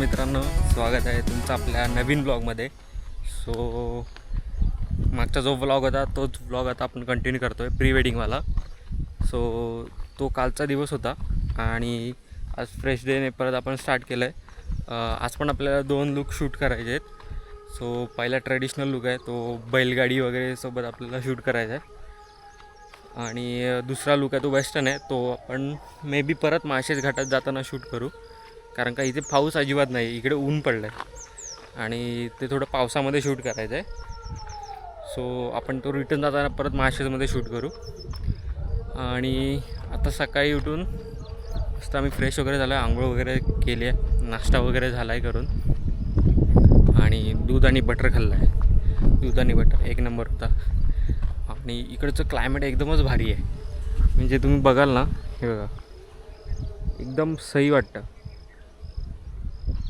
मित्रांनो, स्वागत आहे तुमचं आपल्या नवीन ब्लॉगमध्ये. सो मागचा जो ब्लॉग होता तोच ब्लॉग आता आपण कंटिन्यू करतो आहे, प्री वेडिंगवाला. सो तो कालचा दिवस होता आणि आज फ्रेश डेने परत आपण स्टार्ट केलं आहे. आज पण आपल्याला 2 लुक शूट करायचे आहेत. सो पहिला ट्रेडिशनल लुक आहे, तो बैलगाडी वगैरे सोबत आपल्याला शूट करायचा आहे. आणि दुसरा लुक आहे तो वेस्टर्न आहे, तो आपण मे बी परत माळशेज घाटात जाताना शूट करू, कारण का इथे पाऊस अजिबात नाही, इकडे ऊन पडलं आहे आणि ते थोडं पावसामध्ये शूट करायचं आहे. सो आपण तो रिटर्न जाताना परत माळशेजमध्ये शूट करू. आणि आता सकाळी उठून मस्त आम्ही फ्रेश वगैरे झालो आहे, आंघोळ वगैरे केली आहे, नाश्ता वगैरे झाला आहे करून, आणि दूध आणि बटर खाल्लं आहे. दूध आणि बटर एक नंबर होता. आणि इकडचं क्लायमेट एकदमच भारी आहे, म्हणजे तुम्ही बघाल ना, हे बघा एकदम सही वाटतं.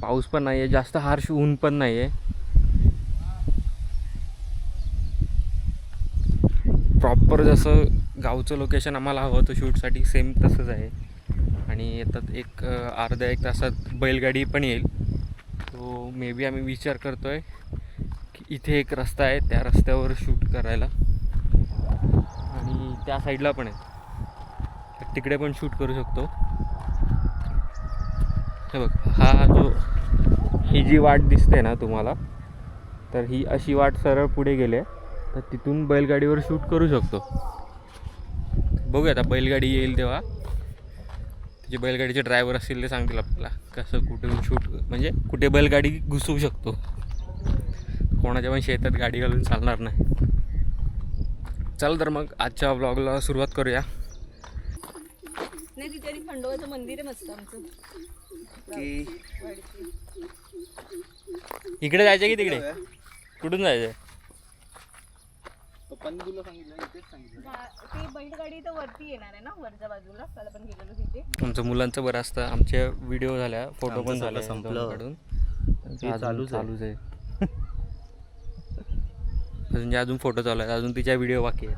पाऊस पण नाही आहे, जास्त हार्श ऊन पण नाही आहे, प्रॉपर जसं गावचं लोकेशन आम्हाला हवं होतं शूटसाठी सेम तसंच आहे. आणि येतात एक अर्ध्या 1 तासात बैलगाडी पण येईल. तो मे बी आम्ही विचार करतो आहे की इथे एक रस्ता आहे, त्या रस्त्यावर शूट करायला, आणि त्या साईडला पण आहे, तर तिकडे पण शूट करू शकतो. हे बघ, हा जो ही जी वाट दिसते ना तुम्हाला, तर ही अशी वाट सरळ पुढे गेले तर तिथून बैलगाडीवर शूट करू शकतो. बघूया आता बैलगाडी येईल तेव्हा, जे बैलगाडीचे ड्रायव्हर असतील ते सांगतील आपल्याला कसं कुठे शूट, म्हणजे कुठे बैलगाडी घुसवू शकतो. कोणाच्या पण शेतात गाडी घालून चालणार नाही. चल तर मग आजच्या व्लॉगला सुरुवात करूया. नाही, तिथे खंडोबाचं मंदिर आहे मस्त आमचं. इकडे जायचं की तिकडे, कुठून जायचं? ती बैलगाडी तर वरती येणार आहे ना, वरच्या बाजूला. त्याला पण गेलेलो तिथे. आमचं मुलांचं बरं असतं, आमचे व्हिडिओ झाल्या, फोटो पण झाले संपलं, चालूच आहे. अजून फोटो चालू आहेत, अजून तिच्या व्हिडिओ बाकी आहे.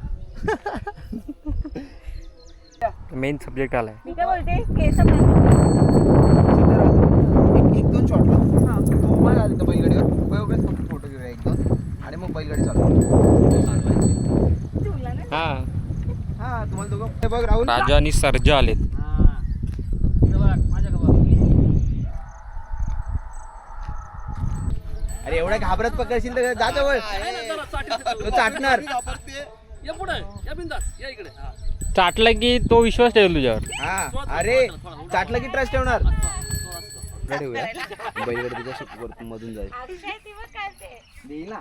मेन सब्जेक्ट आलाय. मी काय बोलते, केस एक दोन शॉटला मोबाईल आले तर बैलगाडीवर फक्त फोटो घेऊया 1-2 आणि मग बैलगाडी चालवायची. हा तुम्हाला दोघं बघ, राहुल राजा आणि सर्जा आलेत. अरे एवढ्या घाबरत पकडशील तर जा जवळ, तो चाटणार. चाटलं की तो विश्वास ठेवल तुझ्यावर. हा, अरे चाटलं की ट्रस्ट ठेवणार. बैलगाडी तुझ्या मधून जाईल देईल ना.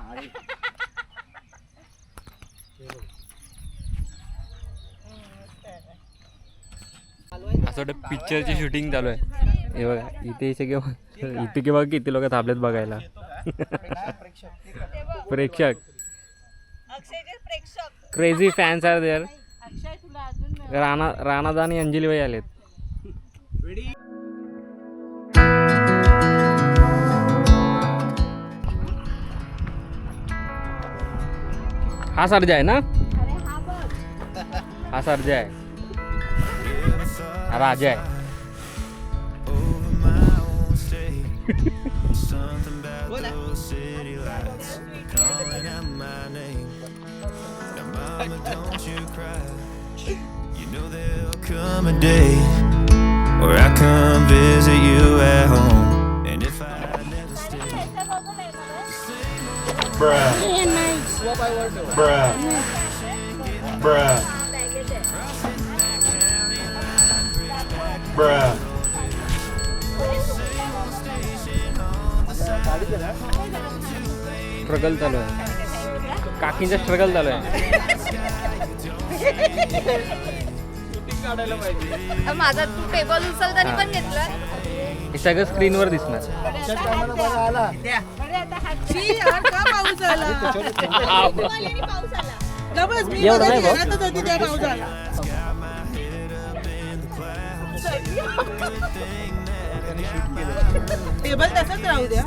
असं वाटतं पिक्चरची शूटिंग चालू आहे. हे बघा इथे इथे किंवा किती लोक थांबलेत बघायला. प्रेक्षक, crazy fans are there. Ranada आणि अंजली बाई आलेत. हा सर्जा आहे ना, हा सर्जा आहे, हा राजा आहे. Come a day where I come visit you at home, and if I never stay, bruh, bruh, bruh, bruh. Struggle चालू आहे, काकींचा स्ट्रगल चालू आहे. माझा तू टेबल उचलताना पण घेतला. हे सगळं स्क्रीनवर दिसणार. एवढं नाही भाऊ. टेबल तसंच राहू द्या.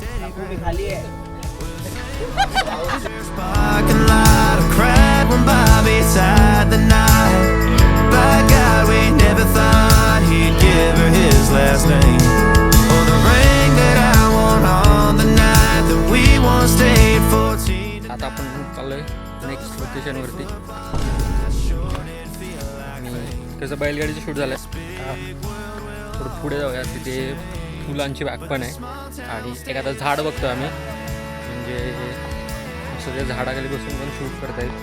खाली आहे. Sparking light, I cried when Bobby sighed the night. By God, we never thought he'd give her his last name. Oh, the ring that I wore next लोकेशनवरती. आणि कसं बैलगाडीचं शूट झालं आहे. थोडं पुढे जाऊया, तिथे फुलांची बाग पण आहे आणि एखादं झाड बघतो आम्ही, म्हणजे सगळे झाडाखाली बसून पण शूट करता येईल.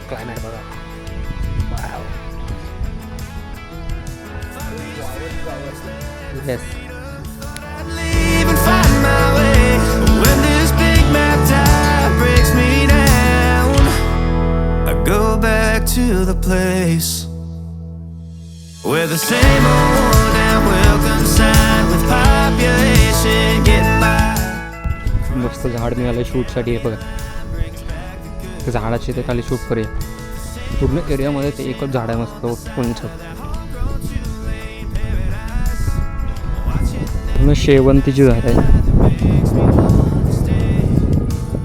क्लायमेट बघा. Yes. leave and find my way. When this big map tide breaks me down, I go back to the place where the same old and welcome sign with population get by. मस्त झाड मिळालं शूटसाठी. हे बघा, झाडाचे ते खाली shoot करूया. पूर्ण एरियामध्ये ते एकच झाड आहे मस्त उंच. पूर्ण शेवंतीची झाड आहे.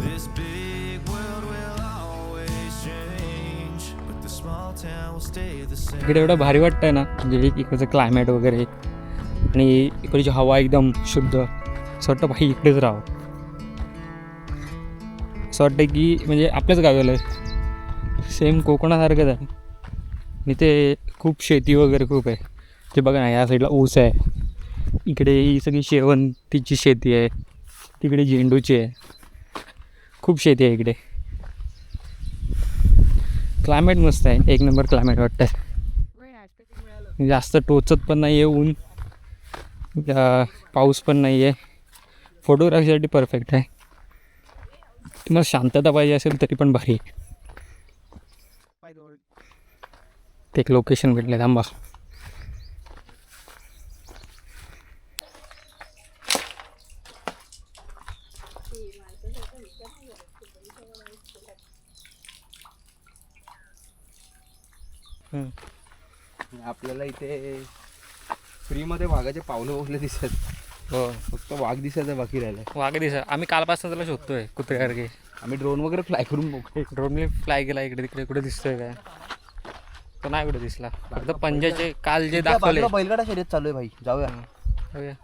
This big world will always change, but the small town will stay the same. इकडे एवढं भारी वाटतंय ना, म्हणजे इकडचं क्लायमेट वगैरे आणि इकडची हवा एकदम शुद्ध. असं वाटतं भाई इकडेच राहावं. असं वाटतं की म्हणजे आपल्याच गावाला आहे, सेम कोकणासारखंच आहे. आणि ते खूप शेती वगैरे खूप आहे. ते बघा ना, या साईडला ऊस आहे, इकडे ही सगळी शेवंतीची शेती आहे, तिकडे झेंडूची आहे. खूप शेती आहे इकडे. क्लायमेट मस्त आहे, एक नंबर क्लायमेट वाटतं. जास्त टोचत पण नाही आहे ऊन, पाऊस पण नाही आहे. फोटोग्राफीसाठी परफेक्ट आहे. तुम्हाला शांतता पाहिजे असेल तरी पण भारी आहे. ते एक लोकेशन भेटले, थांबा. आपल्याला इथे फ्रीमध्ये वाघाचे पावलं दिसत. हो, फक्त वाघ दिसायचं बाकी राहिलं. वाघ दिसा. आम्ही कालपासून त्याला शोधतोय कुत्र्यासारखे. आम्ही ड्रोन वगैरे फ्लाय करून मोकळे. ड्रोनने फ्लाय केला इकडे तिकडे. कुठे दिसतोय काय तो नाही कुठे दिसला. फक्त पंजाचे काल जे दाखवले. बैलगाडा शर्यत चालू आहे भाई, जाऊया. जाऊया.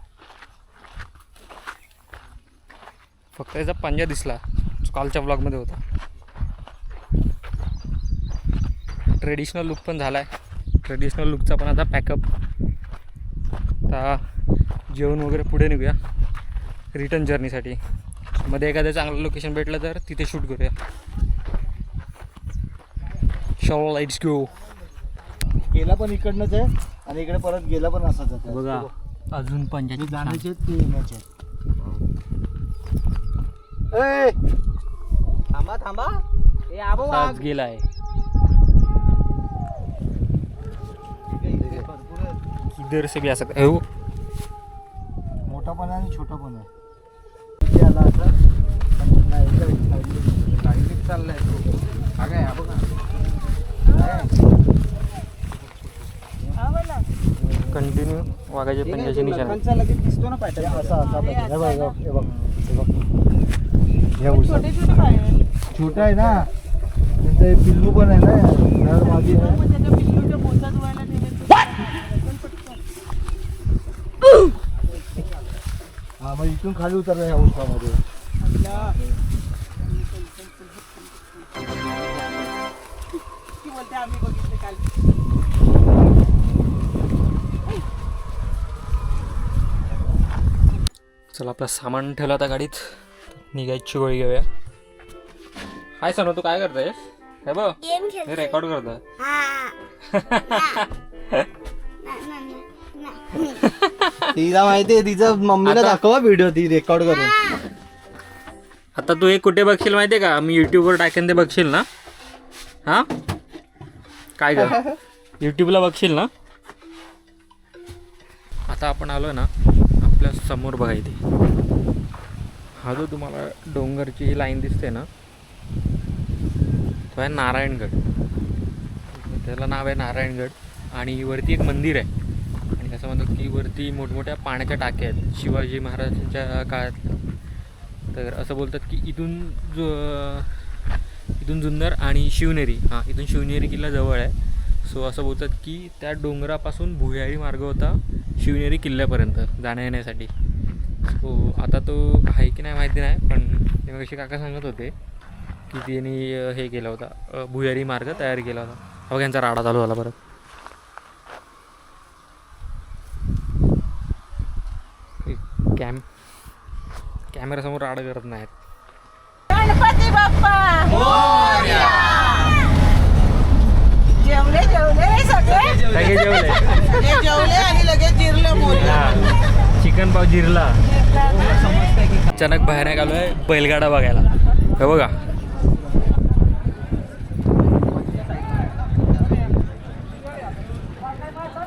फक्त याचा पंजा दिसला, कालच्या ब्लॉगमध्ये होता. ट्रेडिशनल लुक पण झाला आहे. ट्रेडिशनल लुकचा पण आता पॅकअप. आता जेवण वगैरे पुढे निघूया रिटर्न जर्नीसाठी. मध्ये एखादं चांगलं लोकेशन भेटलं तर तिथे शूट करूया. चलो लेट्स गो. गेला पण इकडनंच आहे आणि इकडे परत गेला पण असाच आहे. बघा अजून पंजाचे जाण्याचे आहेत ते येण्याचे आहेत. थांबा थांबा. साज गेलाय. इधर से भी आ सकता है. वो मोठा पण आहे आणि छोटा पण आहे. ते आला असं गाडी चाललाय तो. हा काय, हा बघा. कंटिन्यू वाघाचे पंजाचे निशाण. नखांचा लगेच दिसतो ना पॅटर्न. असा असा pattern. हे बघ, हे बघ, हे बघ. हे उचल. छोटा आहे ना, त्यांचं हे पिल्लू पण आहे ना, घर मागे आहे. हा, मग इथून खाली उतरलं ह्या उसामध्ये. चला, आपलं सामान ठेवलं आता गाडीत, निघायची गोळी घेऊया. हाय सनू, तू काय करतोयस? हे बघ, हे रेकॉर्ड करतोय. तिला माहितीये, तिचं मम्मीला दाखवा व्हिडिओ, ती रेकॉर्ड करून. आता तू हे कुठे बघशील माहितीये का? मी युट्यूबवर टाकेन ते बघशील ना? हा काय ग, युट्यूबला बघशील ना? आता आपण आलो ना, आपल्या समोर बघा इथे हा जो तुम्हाला डोंगरची लाईन दिसते ना, तो आहे नारायणगड. त्याला नाव आहे नारायणगड. आणि वरती एक मंदिर आहे. आणि असं म्हणतात की वरती मोठमोठ्या पाण्याच्या टाक्या आहेत शिवाजी महाराजांच्या काळात. तर असं बोलतात की इथून जुन्नर आणि शिवनेरी, इथून शिवनेरी किल्ला जवळ आहे. सो असं बोलतात की त्या डोंगरापासून भुयारी मार्ग होता शिवनेरी किल्ल्यापर्यंत जाण्या येण्यासाठी. सो आता तो आहे की नाही माहिती नाही, पण ते मगाशी काका सांगत होते की त्यांनी हे केलं होता भुयारी मार्ग तयार केला होता. बघा यांचा राडा चालू झाला परत. कॅमेरासमोर राडा करत नाहीत. गणपती बाप्पा जेवले जेवले सगळे सगळे जेवले. जेवले आणि लगेच जिरलं चिकन पाव जिरला. अचानक बाहेर आलो आहे बैलगाडा बघायला. हे बघा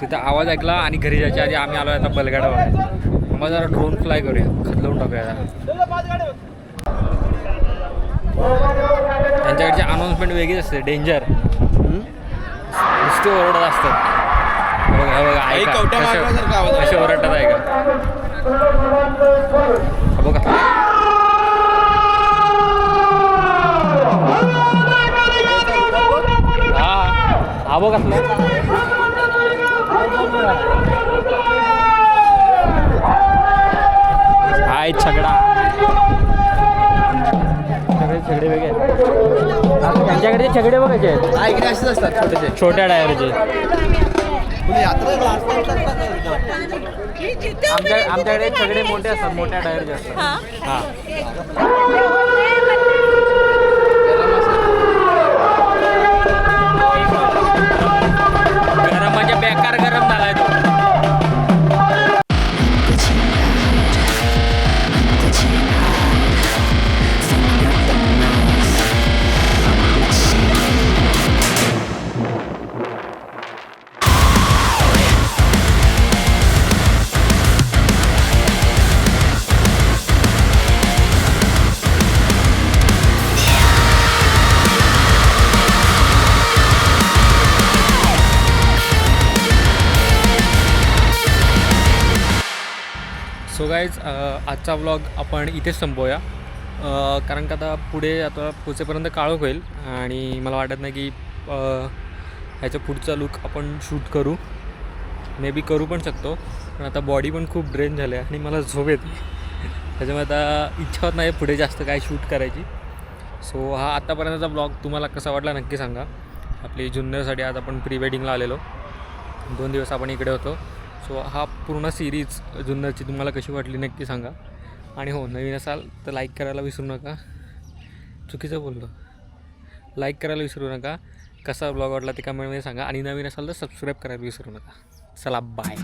तिथं आवाज ऐकला आणि घरी जायच्या आधी आम्ही आलो आता बैलगाडा बघायला. मग जरा ड्रोन फ्लाय करूया, खदलवून टाकूया जरा. त्यांच्याकडची अनाऊन्समेंट वेगळीच असते. डेंजर नुसते ओरडत असतात. बघा बघा ऐका कसे ओरडतात ऐका. बघा हा बघ हाय छगडा. छगडे वेगळे त्यांच्याकडे छगडे बघायचे आहेत. हा इकडे असेच असतात छोटेसे. छोट्या टायरचे. आमच्याकडे छगडे मोठे असतात, मोठ्या टायरचे असतात. हां गरम म्हणजे बेकार गरम झालाय तो. सो गाईज आजचा व्लॉग आपण इथेच संपवूया. कारण का आता पुढे आता पोचेपर्यंत काळोख होईल आणि मला वाटत नाही की ह्याचा पुढचा लूक आपण शूट करू. मे बी करू पण शकतो, पण आता बॉडी पण खूप ड्रेन झाली आहे आणि मला झोप येते. त्याच्यामुळे आता इच्छा होत नाही पुढे जास्त काय शूट करायची. सो हा आत्तापर्यंतचा ब्लॉग तुम्हाला कसा वाटला नक्की सांगा. आपली जुन्नरसाठी आज आपण प्री वेडिंगला आलेलो. 2 दिवस आपण इकडे होतो. सो हा पूर्ण सिरीज जुन्नरची तुम्हाला कशी वाटली नक्की सांगा. आणि हो, नवीन असाल तर लाईक करायला विसरू नका. चुकीचं बोललो, लाईक करायला विसरू नका. कसा ब्लॉग वाटला ते कमेंटमध्ये सांगा. आणि नवीन असाल तर सबस्क्राईब करायला विसरू नका. चला बाय.